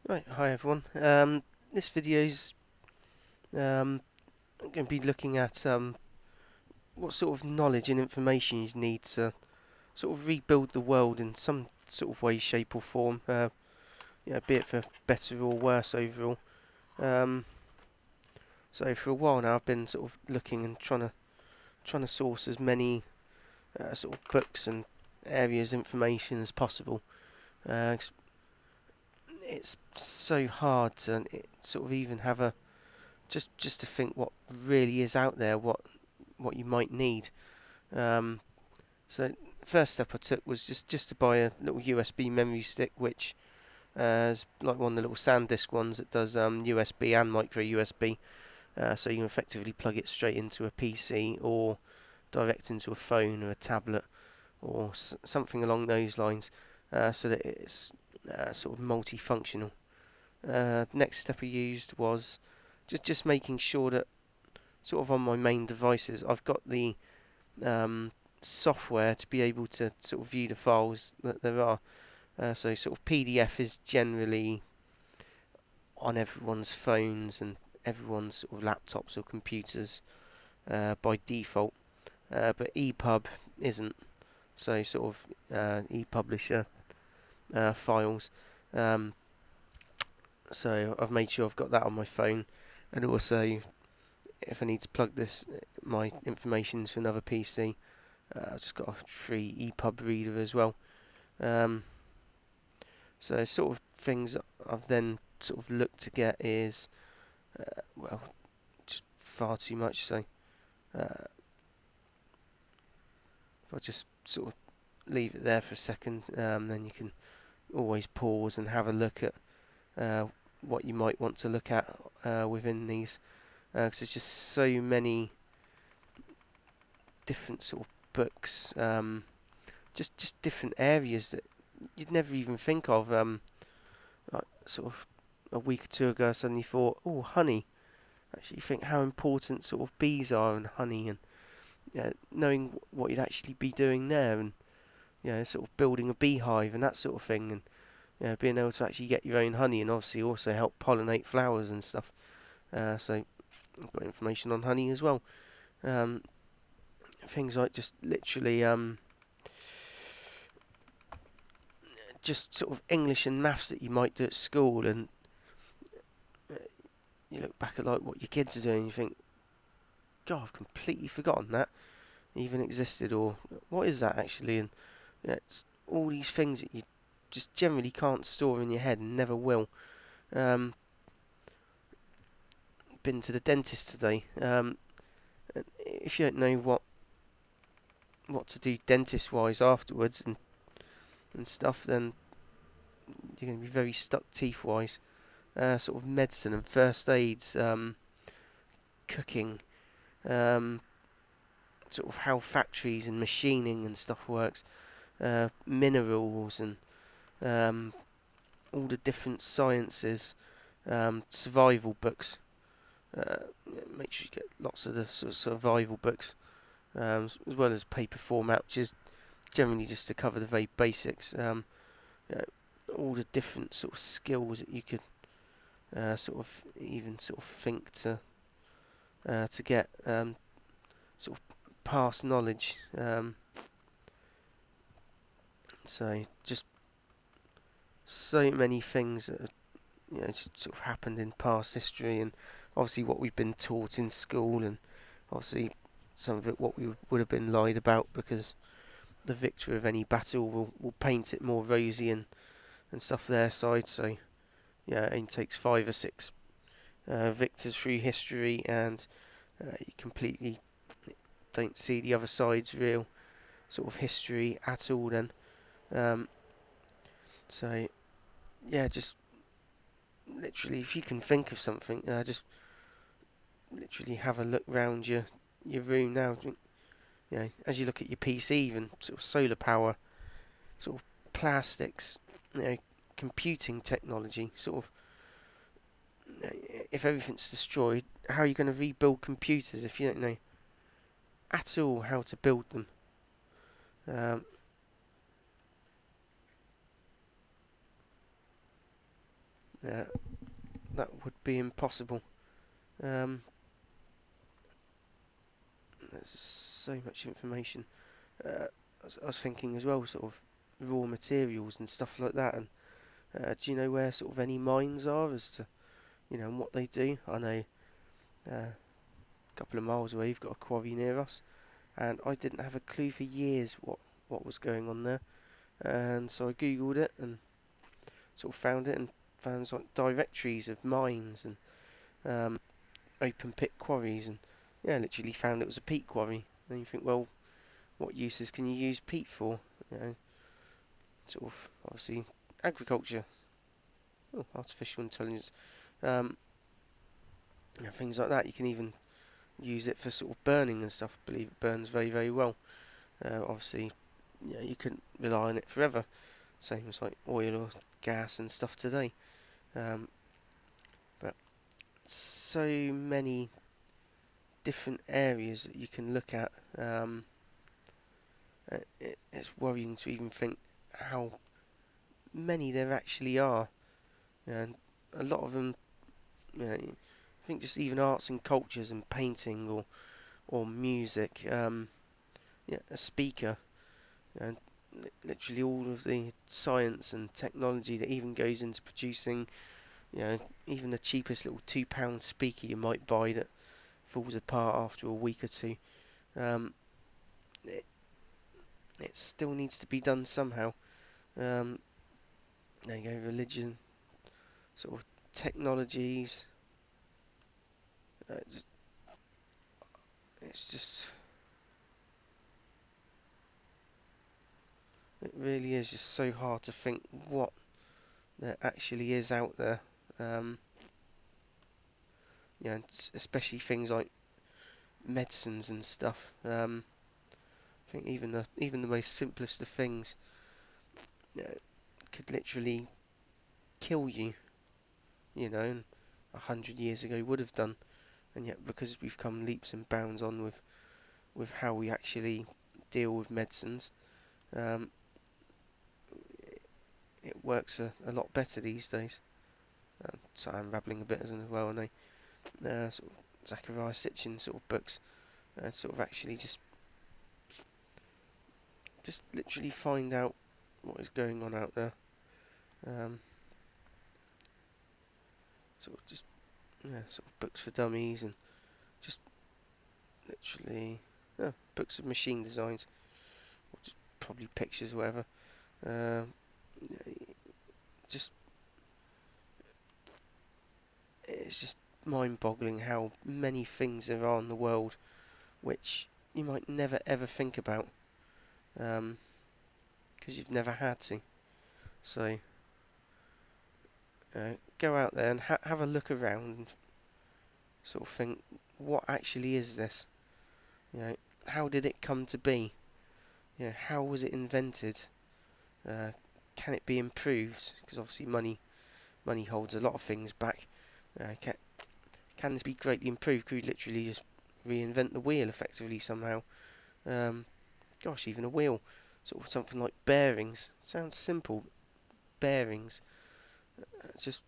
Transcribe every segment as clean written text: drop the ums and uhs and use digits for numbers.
Right, hi everyone. This video's going to be looking at what sort of knowledge and information you need to sort of rebuild the world in some sort of way, shape or form, be it for better or worse overall. Um, so for a while now I've been sort of looking and trying to source as many sort of books and areas information as possible. 'Cause it's so hard to sort of even have a just to think what really is out there, what you might need. Um, so first step I took was just to buy a little USB memory stick, which is like one of the little SanDisk ones that does USB and micro USB. So you can effectively plug it straight into a PC or direct into a phone or a tablet or something along those lines, so that it's sort of multifunctional. Next step I used was just making sure that sort of on my main devices I've got the um, software to be able to sort of view the files that there are. So sort of PDF is generally on everyone's phones and everyone's sort of laptops or computers by default, but EPUB isn't. So sort of ePublisher files. Um, so I've made sure I've got that on my phone, and also if I need to plug this my information to another PC, I've just got a free EPUB reader as well. Um, so sort of things I've then sort of looked to get is well, just far too much. So if I just sort of leave it there for a second, then you can always pause and have a look at uh, what you might want to look at within these, because there's just so many different sort of books, just different areas that you'd never even think of. Like sort of a week or two ago, I suddenly thought, oh, honey. Actually, think how important sort of bees are and honey, and knowing what you'd actually be doing there, and sort of building a beehive and that sort of thing, and being able to actually get your own honey, and obviously also help pollinate flowers and stuff. So I've got information on honey as well. Um, Things like just literally just sort of English and maths that you might do at school, and uh, you look back at like what your kids are doing, and you think, God, I've completely forgotten that even existed, or what is that actually? And it's all these things that you just generally can't store in your head and never will. Um, Been to the dentist today. If you don't know what to do dentist wise afterwards and stuff, then you're going to be very stuck teeth wise. Sort of medicine and first aids, cooking, um, sort of how factories and machining and stuff works, minerals and um, all the different sciences, survival books. Uh, Make sure you get lots of the sort of survival books, as well as paper format, which is generally just to cover the very basics. Uh, all the different sort of skills that you could sort of even sort of think to get sort of past knowledge. So just so many things that just sort of happened in past history, and obviously what we've been taught in school, and obviously some of it what we would have been lied about, because the victor of any battle will paint it more rosy and stuff their side. So yeah, it only takes 5 or 6 victors through history, and you completely don't see the other side's real sort of history at all. Then, um, so yeah, just literally, if you can think of something, just literally have a look round your room now. As you look at your PC, even sort of solar power, sort of plastics, you know, computing technology, sort of. If everything's destroyed, how are you going to rebuild computers if you don't know at all how to build them? Um, uh, that would be impossible. Um, there's so much information. I was thinking as well, sort of raw materials and stuff like that. And do you know where sort of any mines are as to and what they do? I know a couple of miles away, you've got a quarry near us, and I didn't have a clue for years what was going on there. And so I googled it and sort of found it and found like directories of mines and open pit quarries, and yeah, literally found it was a peat quarry. And you think, well, what uses can you use peat for? You know, sort of obviously agriculture, artificial intelligence, um, things like that. You can even use it for sort of burning and stuff. I believe it burns very, very well. Obviously, you couldn't rely on it forever. Same as like oil or gas and stuff today. Um, but so many different areas that you can look at. It's worrying to even think how many there actually are, and a lot of them. I think just even arts and cultures and painting or music. A speaker, and literally all of the science and technology that even goes into producing. Even the cheapest little £2 speaker you might buy that falls apart after a week or two. Um, it, it still needs to be done somehow. Um, there you go, religion, sort of technologies. Just, it's just, it really is just so hard to think what there actually is out there. Um, especially things like medicines and stuff. I think even the most simplest of things could literally kill you. And 100 years ago would have done, and yet because we've come leaps and bounds on with how we actually deal with medicines, um, it works a lot better these days. So I'm babbling a bit as well, and sort of Zachariah Sitchin sort of books, sort of actually just literally find out what is going on out there. Um, sort of just sort of books for dummies and just literally books of machine designs, or just probably pictures or whatever. Um, just it's just mind-boggling how many things there are in the world which you might never ever think about because you've never had to. So go out there and have a look around and sort of think, what actually is this? You know, how did it come to be? How was it invented? Uh, can it be improved? Because obviously money holds a lot of things back. Can this be greatly improved? Could we literally just reinvent the wheel effectively somehow? Um, Gosh, even a wheel, sort of something like bearings. Sounds simple, bearings. Just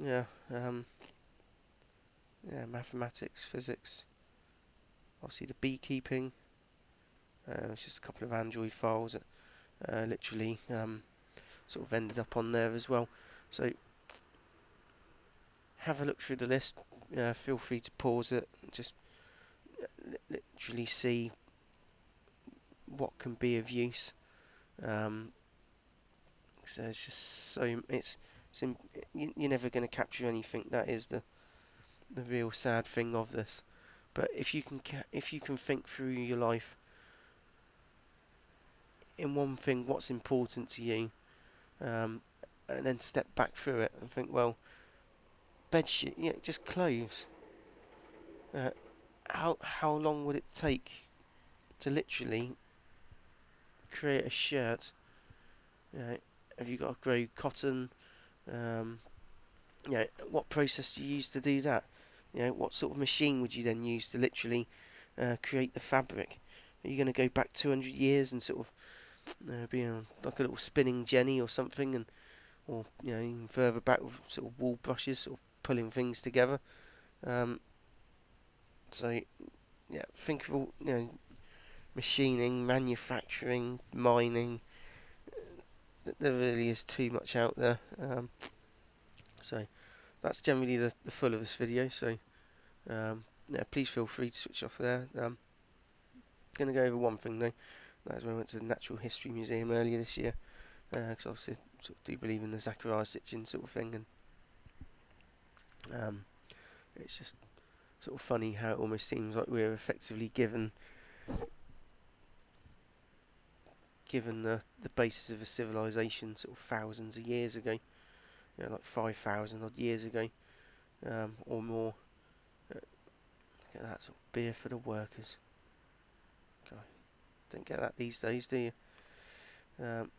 yeah, um, mathematics, physics. Obviously the beekeeping. It's just a couple of Android files that literally sort of ended up on there as well. So have a look through the list. Feel free to pause it and just literally see what can be of use. So it's just so it's you're never going to capture anything. That is the real sad thing of this. But if you can think through your life in one thing, what's important to you, um, and then step back through it and think, well, bedsheet, just clothes. Uh, how long would it take to literally create a shirt? Have you got to grow cotton? Um, what process do you use to do that? What sort of machine would you then use to literally create the fabric? Are you going to go back 200 years and sort of be like a little spinning jenny or something and or even further back with sort of wall brushes, sort of pulling things together. Um, so yeah, think of all machining, manufacturing, mining. There really is too much out there. So that's generally the full of this video. So yeah, please feel free to switch off there. Going to go over one thing though. That is when I went to the Natural History Museum earlier this year, because obviously sort of do believe in the Zachariah Sitchin sort of thing, and it's just sort of funny how it almost seems like we're effectively given the basis of a civilization sort of thousands of years ago, like 5,000 odd years ago, or more. Look at that sort of beer for the workers. God, don't get that these days, do you? Um,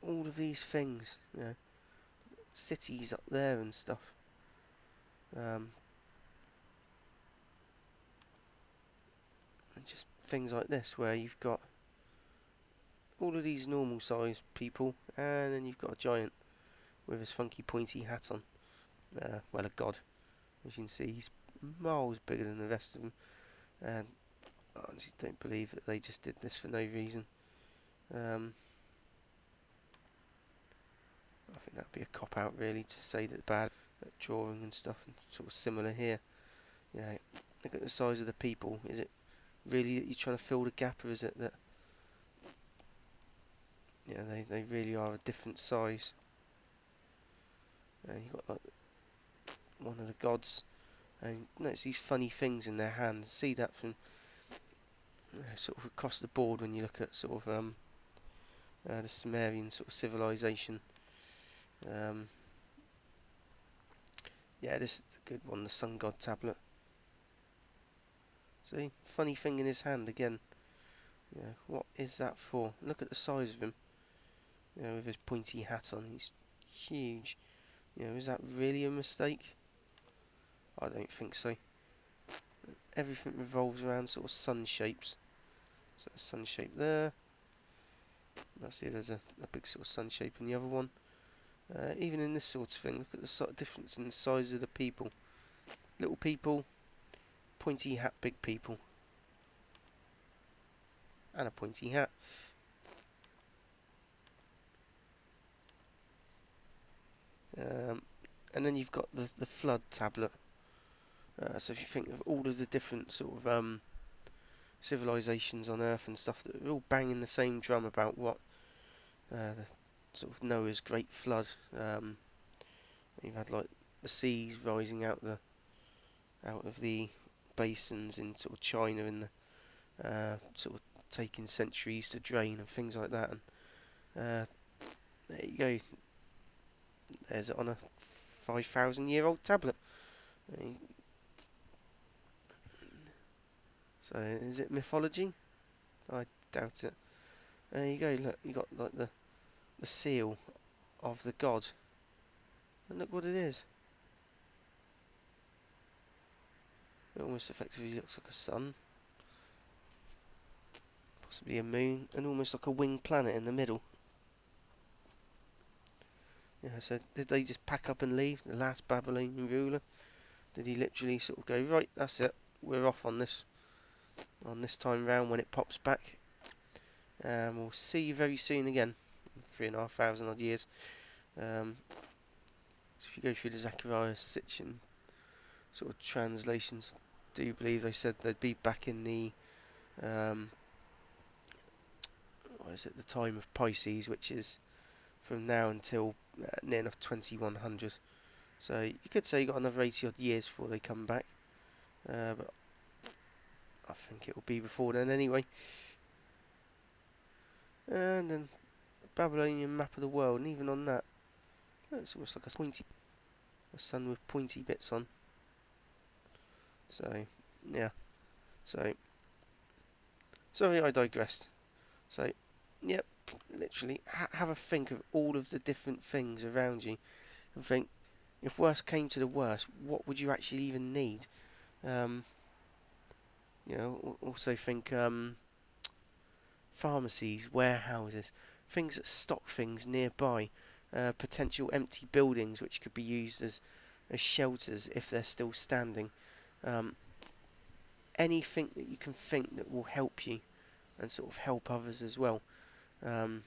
all of these things, cities up there and stuff. And just things like this where you've got all of these normal sized people, and then you've got a giant with his funky pointy hat on. Well, a god. As you can see, he's miles bigger than the rest of them. And I honestly don't believe that they just did this for no reason. I think that'd be a cop out really to say that bad at drawing and stuff, and sort of similar here. Look at the size of the people. Is it really that you're trying to fill the gap, or is it that they really are a different size? You've got like one of the gods, and notice these funny things in their hands. See that from sort of across the board when you look at sort of the Sumerian sort of civilization. Yeah, this is a good one, the Sun God tablet. See, funny thing in his hand again. What is that for? Look at the size of him. With his pointy hat on, he's huge. Is that really a mistake? I don't think so. Everything revolves around sort of sun shapes. So a sun shape there. I see there's a big sort of sun shape in the other one. Even in this sort of thing, look at the sort of difference in the size of the people. Little people, pointy hat, big people. And a pointy hat. And then you've got the flood tablet. So if you think of all of the different sort of civilizations on Earth and stuff that are all banging the same drum about what the sort of Noah's great flood. You've had like the seas rising out of the basins in sort of China, and the sort of taking centuries to drain and things like that. And there you go. There's it on a 5,000-year-old tablet. So is it mythology? I doubt it. There you go. Look, you got like the seal of the god, and look what it is. It almost effectively looks like a sun, possibly a moon, and almost like a winged planet in the middle. So did they just pack up and leave, the last Babylonian ruler? Did he literally sort of go, right, that's it, we're off on this time round when it pops back? And we'll see you very soon again, 3,500 odd years. So if you go through the Zachariah Sitchin sort of translations, I do believe they said they'd be back in the the time of Pisces, which is from now until near enough 2100. So you could say you got another 80 odd years before they come back, but I think it will be before then anyway. And then Babylonian map of the world, and even on that, it's almost like a sun with pointy bits on. So yeah, so sorry I digressed. So yep, literally have a think of all of the different things around you, and think, if worst came to the worst, what would you actually even need? Also think pharmacies, warehouses, things that stock things nearby. potential empty buildings which could be used as shelters if they're still standing. Um, Anything that you can think that will help you and sort of help others as well. Um,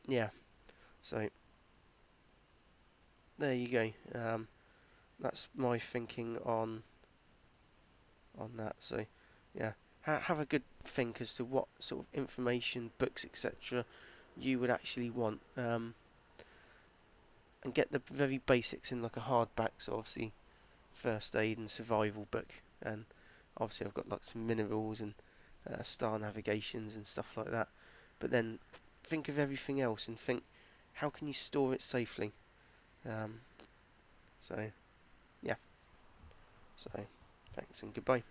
yeah, so there you go. That's my thinking on that. So yeah, have a good think as to what sort of information, books, etc. you would actually want, and get the very basics in like a hardback. So obviously first aid and survival book, and obviously I've got like some minerals and star navigations and stuff like that. But then think of everything else and think, how can you store it safely? Um, so yeah, so thanks and goodbye.